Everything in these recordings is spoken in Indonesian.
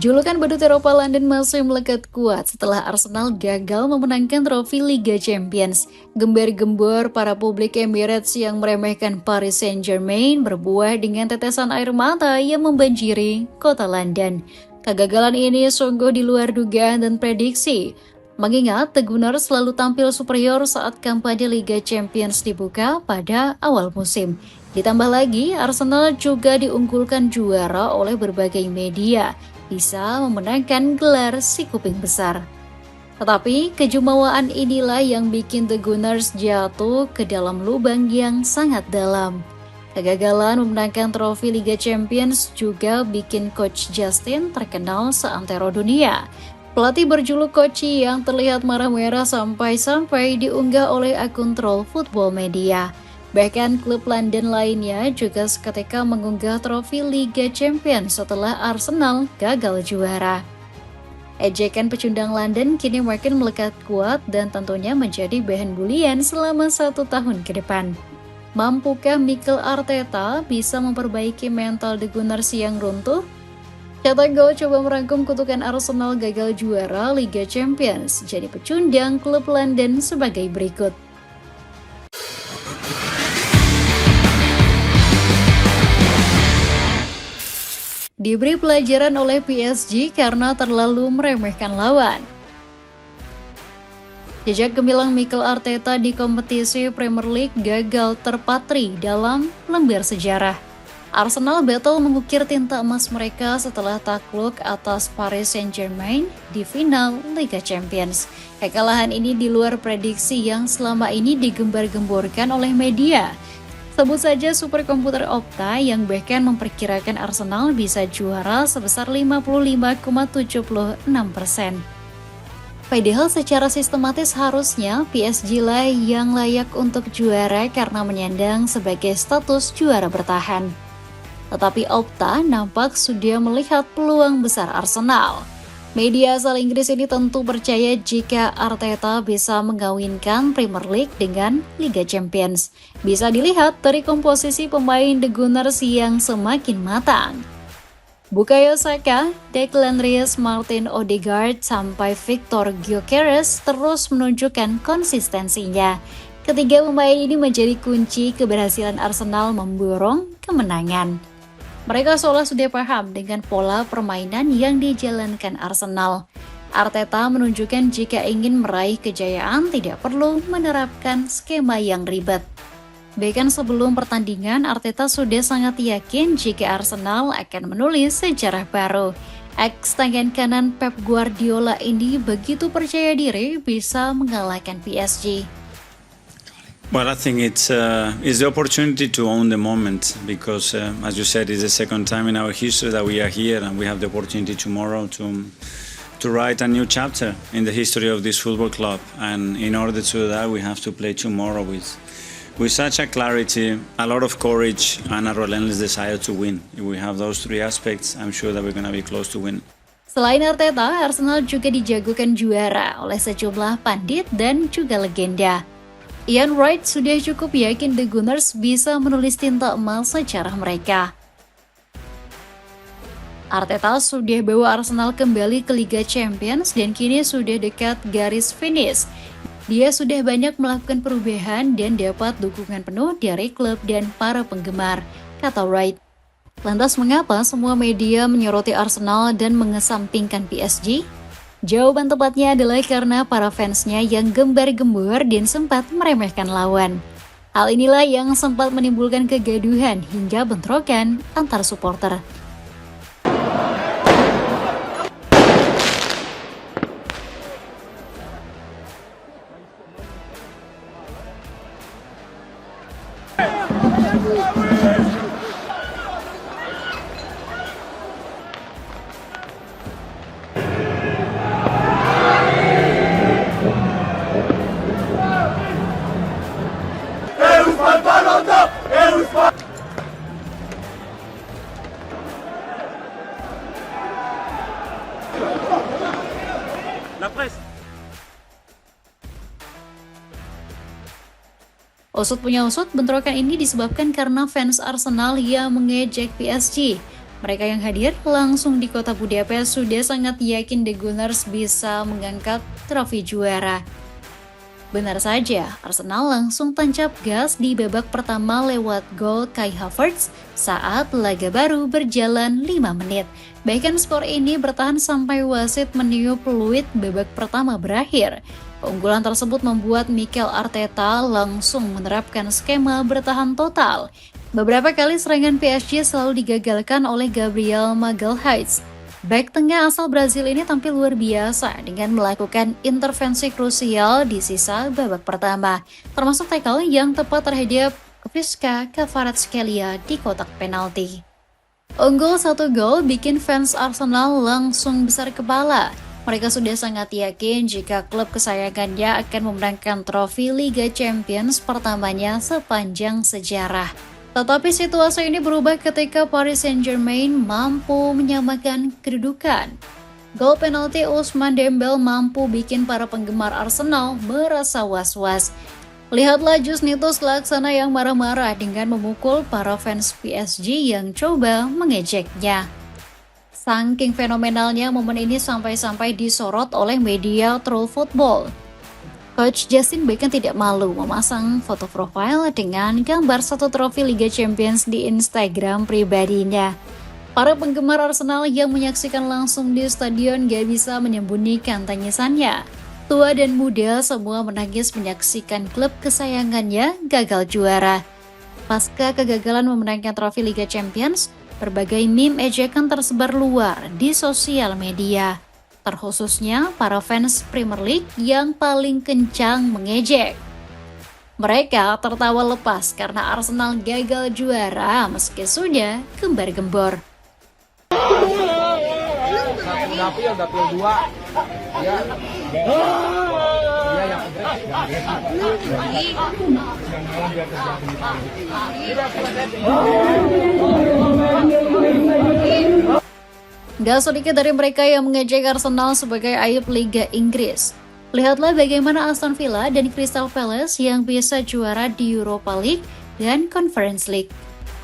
Julukan badut Eropa London masih melekat kuat setelah Arsenal gagal memenangkan trofi Liga Champions. Gembar-gembor para publik Emirates yang meremehkan Paris Saint-Germain berbuah dengan tetesan air mata yang membanjiri kota London. Kegagalan ini sungguh di luar dugaan dan prediksi. Mengingat The Gunners selalu tampil superior saat kampanye Liga Champions dibuka pada awal musim. Ditambah lagi, Arsenal juga diunggulkan juara oleh berbagai media, bisa memenangkan gelar si kuping besar. Tetapi kejumawaan inilah yang bikin The Gunners jatuh ke dalam lubang yang sangat dalam. Kegagalan memenangkan trofi Liga Champions juga bikin Coach Justin terkenal seantero dunia. Pelatih berjuluk Koci yang terlihat marah-merah sampai-sampai diunggah oleh akun troll football media. Bahkan klub London lainnya juga seketika mengunggah trofi Liga Champions setelah Arsenal gagal juara. Ejekan pecundang London kini makin melekat kuat dan tentunya menjadi bahan bulian selama 1 tahun ke depan. Mampukah Mikel Arteta bisa memperbaiki mental The Gunners yang runtuh? Cetak Gol coba merangkum kutukan Arsenal gagal juara Liga Champions jadi pecundang klub London sebagai berikut. Diberi pelajaran oleh PSG karena terlalu meremehkan lawan. Jejak gemilang Mikel Arteta di kompetisi Premier League gagal terpatri dalam lembar sejarah. Arsenal batal mengukir tinta emas mereka setelah takluk atas Paris Saint-Germain di final Liga Champions. Kekalahan ini di luar prediksi yang selama ini digembar-gemborkan oleh media. Sebut saja superkomputer Opta yang bahkan memperkirakan Arsenal bisa juara sebesar 55,76%. Padahal secara sistematis harusnya PSG lah yang layak untuk juara karena menyandang sebagai status juara bertahan. Tetapi Opta nampak sudah melihat peluang besar Arsenal. Media asal Inggris ini tentu percaya jika Arteta bisa mengawinkan Premier League dengan Liga Champions. Bisa dilihat dari komposisi pemain The Gunners yang semakin matang. Bukayo Saka, Declan Rice, Martin Odegaard, sampai Victor Gyökeres terus menunjukkan konsistensinya. Ketiga pemain ini menjadi kunci keberhasilan Arsenal memborong kemenangan. Mereka seolah sudah paham dengan pola permainan yang dijalankan Arsenal. Arteta menunjukkan jika ingin meraih kejayaan tidak perlu menerapkan skema yang ribet. Bahkan sebelum pertandingan, Arteta sudah sangat yakin jika Arsenal akan menulis sejarah baru. Ex tangan kanan Pep Guardiola ini begitu percaya diri bisa mengalahkan PSG. Well, I think it's the opportunity to own the moment because, as you said, it's the second time in our history that we are here and we have the opportunity tomorrow to write a new chapter in the history of this football club. And in order to do that, we have to play tomorrow with such a clarity, a lot of courage, and a relentless desire to win. If we have those three aspects, I'm sure that we're going to be close to win. Selain Arteta, Arsenal juga dijagokan juara oleh sejumlah pandit dan juga legenda. Ian Wright sudah cukup yakin The Gunners bisa menulis tinta emas sejarah mereka. Arteta sudah bawa Arsenal kembali ke Liga Champions dan kini sudah dekat garis finish. Dia sudah banyak melakukan perubahan dan dapat dukungan penuh dari klub dan para penggemar, kata Wright. Lantas mengapa semua media menyoroti Arsenal dan mengesampingkan PSG? Jawaban tepatnya adalah karena para fansnya yang gembar-gembor dan sempat meremehkan lawan. Hal inilah yang sempat menimbulkan kegaduhan hingga bentrokan antar supporter. La presse. Usut punya usut, bentrokan ini disebabkan karena fans Arsenal yang mengejek PSG. Mereka yang hadir langsung di kota Budapest sudah sangat yakin The Gunners bisa mengangkat trofi juara. Benar saja, Arsenal langsung tancap gas di babak pertama lewat gol Kai Havertz saat laga baru berjalan 5 menit. Bahkan skor ini bertahan sampai wasit meniup peluit babak pertama berakhir. Keunggulan tersebut membuat Mikel Arteta langsung menerapkan skema bertahan total. Beberapa kali serangan PSG selalu digagalkan oleh Gabriel Magalhaes. Bek tengah asal Brazil ini tampil luar biasa dengan melakukan intervensi krusial di sisa babak pertama, termasuk tackle yang tepat terhadap Visca Kvaratskhelia di kotak penalti. Unggul 1 gol bikin fans Arsenal langsung besar kepala. Mereka sudah sangat yakin jika klub kesayangannya akan memenangkan trofi Liga Champions pertamanya sepanjang sejarah. Tetapi situasi ini berubah ketika Paris Saint-Germain mampu menyamakan kedudukan. Gol penalti Ousmane Dembele mampu bikin para penggemar Arsenal merasa was-was. Lihatlah Jusnitus Laksana yang marah-marah dengan memukul para fans PSG yang coba mengejeknya. Saking fenomenalnya momen ini sampai-sampai disorot oleh media troll football. Coach Justin bahkan tidak malu memasang foto profil dengan gambar 1 trofi Liga Champions di Instagram pribadinya. Para penggemar Arsenal yang menyaksikan langsung di stadion gak bisa menyembunyikan tangisannya. Tua dan muda semua menangis menyaksikan klub kesayangannya gagal juara. Pasca kegagalan memenangkan trofi Liga Champions, berbagai meme ejekan tersebar luar di sosial media. Terkhususnya para fans Premier League yang paling kencang mengejek. Mereka tertawa lepas karena Arsenal gagal juara meski sudah gembar-gembor. Dapil 2 ya. Dia yang Gak sedikit dari mereka yang mengejek Arsenal sebagai aib Liga Inggris. Lihatlah bagaimana Aston Villa dan Crystal Palace yang bisa juara di Europa League dan Conference League.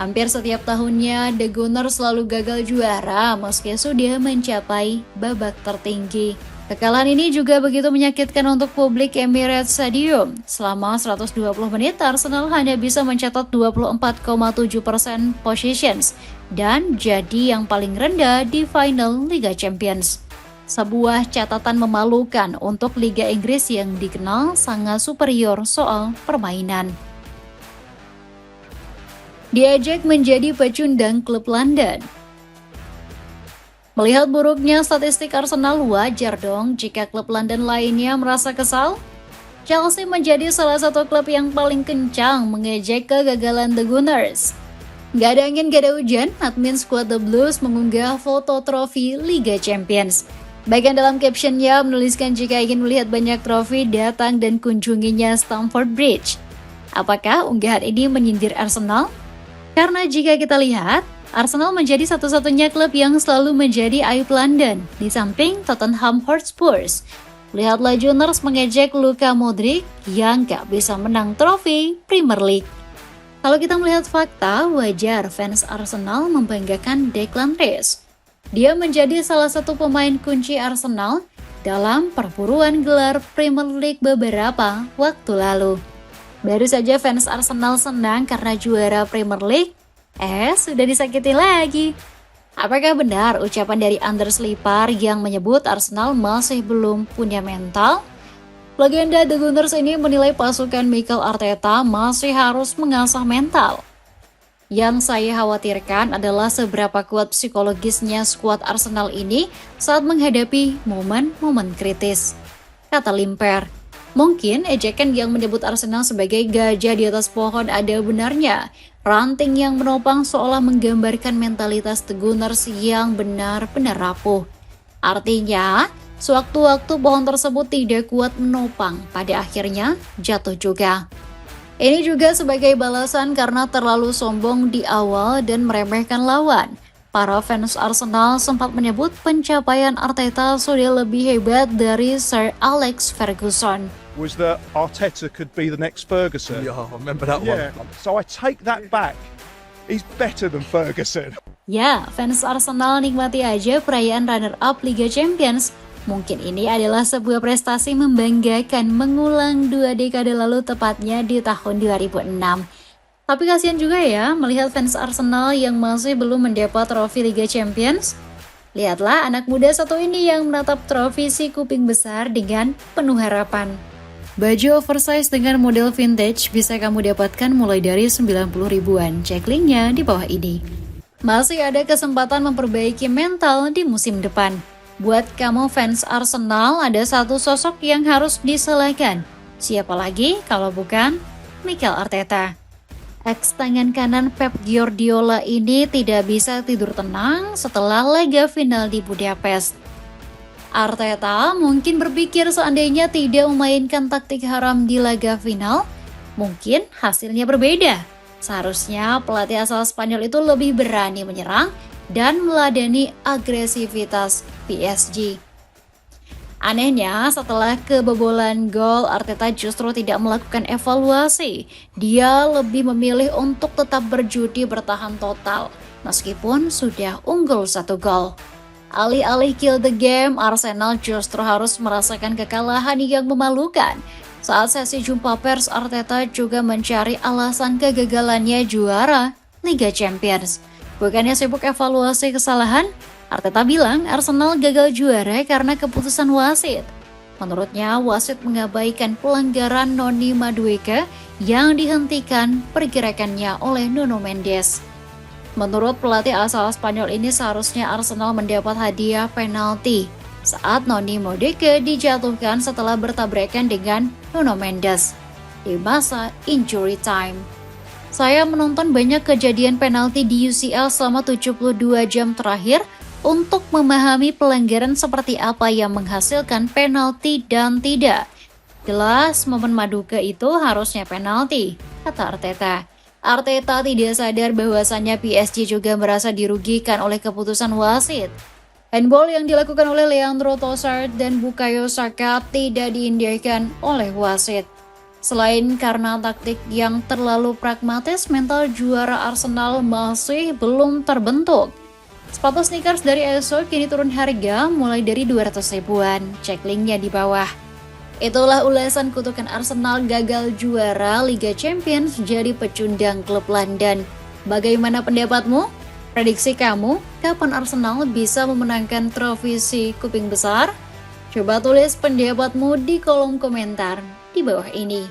Hampir setiap tahunnya, The Gunners selalu gagal juara meski sudah mencapai babak tertinggi. Kekalahan ini juga begitu menyakitkan untuk publik Emirates Stadium. Selama 120 menit, Arsenal hanya bisa mencatat 24,7% possessions dan jadi yang paling rendah di final Liga Champions. Sebuah catatan memalukan untuk Liga Inggris yang dikenal sangat superior soal permainan. Diajak menjadi pecundang klub London. Melihat buruknya statistik Arsenal, wajar dong jika klub London lainnya merasa kesal. Chelsea menjadi salah satu klub yang paling kencang mengejek kegagalan The Gunners. Gak ada angin, gak ada hujan, admin skuad The Blues mengunggah foto trofi Liga Champions. Bahkan dalam captionnya menuliskan jika ingin melihat banyak trofi datang dan kunjunginya Stamford Bridge. Apakah unggahan ini menyindir Arsenal? Karena jika kita lihat, Arsenal menjadi satu-satunya klub yang selalu menjadi aib London, di samping Tottenham Hotspur. Lihatlah Gunners mengejek Luka Modric yang gak bisa menang trofi Premier League. Kalau kita melihat fakta, wajar fans Arsenal membanggakan Declan Rice. Dia menjadi salah satu pemain kunci Arsenal dalam perburuan gelar Premier League beberapa waktu lalu. Baru saja fans Arsenal senang karena juara Premier League, sudah disakiti lagi. Apakah benar ucapan dari Anders Lippard yang menyebut Arsenal masih belum punya mental? Legenda The Gunners ini menilai pasukan Mikel Arteta masih harus mengasah mental. Yang saya khawatirkan adalah seberapa kuat psikologisnya skuad Arsenal ini saat menghadapi momen-momen kritis. Kata Lippard. Mungkin ejekan yang menyebut Arsenal sebagai gajah di atas pohon ada benarnya. Ranting yang menopang seolah menggambarkan mentalitas The Gunners yang benar-benar rapuh. Artinya, sewaktu-waktu pohon tersebut tidak kuat menopang, pada akhirnya jatuh juga. Ini juga sebagai balasan karena terlalu sombong di awal dan meremehkan lawan. Para fans Arsenal sempat menyebut pencapaian Arteta sudah lebih hebat dari Sir Alex Ferguson. Was that Arteta could be the next Ferguson. Yeah, I remember that one. So I take that back. He's better than Ferguson. Ya, fans Arsenal nikmati aja perayaan runner-up Liga Champions. Mungkin ini adalah sebuah prestasi membanggakan mengulang 2 dekade lalu, tepatnya di tahun 2006. Tapi kasihan juga ya melihat fans Arsenal yang masih belum mendapat trofi Liga Champions. Lihatlah anak muda satu ini yang menatap trofi si kuping besar dengan penuh harapan. Baju oversize dengan model vintage bisa kamu dapatkan mulai dari 90 ribuan. Cek linknya di bawah ini. Masih ada kesempatan memperbaiki mental di musim depan. Buat kamu fans Arsenal, ada satu sosok yang harus diselesaikan. Siapa lagi kalau bukan Mikel Arteta. Ex tangan kanan Pep Guardiola ini tidak bisa tidur tenang setelah laga final di Budapest. Arteta mungkin berpikir seandainya tidak memainkan taktik haram di laga final, mungkin hasilnya berbeda. Seharusnya pelatih asal Spanyol itu lebih berani menyerang dan meladeni agresivitas PSG. Anehnya, setelah kebobolan gol, Arteta justru tidak melakukan evaluasi. Dia lebih memilih untuk tetap berjudi bertahan total, meskipun sudah unggul 1 gol. Alih-alih kill the game, Arsenal justru harus merasakan kekalahan yang memalukan. Saat sesi jumpa pers, Arteta juga mencari alasan kegagalannya juara Liga Champions. Bukannya sibuk evaluasi kesalahan, Arteta bilang Arsenal gagal juara karena keputusan wasit. Menurutnya, wasit mengabaikan pelanggaran Noni Madueke yang dihentikan pergerakannya oleh Nuno Mendes. Menurut pelatih asal Spanyol ini, seharusnya Arsenal mendapat hadiah penalti saat Noni Madueke dijatuhkan setelah bertabrakan dengan Nuno Mendes di masa injury time. Saya menonton banyak kejadian penalti di UCL selama 72 jam terakhir untuk memahami pelanggaran seperti apa yang menghasilkan penalti dan tidak. Jelas momen Madueke itu harusnya penalti, kata Arteta. Arteta tidak sadar bahwasannya PSG juga merasa dirugikan oleh keputusan wasit. Handball yang dilakukan oleh Leandro Trossard dan Bukayo Saka tidak diindahkan oleh wasit. Selain karena taktik yang terlalu pragmatis, mental juara Arsenal masih belum terbentuk. Sepatu sneakers dari ESO kini turun harga mulai dari 200 ribuan. Cek linknya di bawah. Itulah ulasan kutukan Arsenal gagal juara Liga Champions jadi pecundang klub London. Bagaimana pendapatmu? Prediksi kamu, kapan Arsenal bisa memenangkan trofi si kuping besar? Coba tulis pendapatmu di kolom komentar di bawah ini.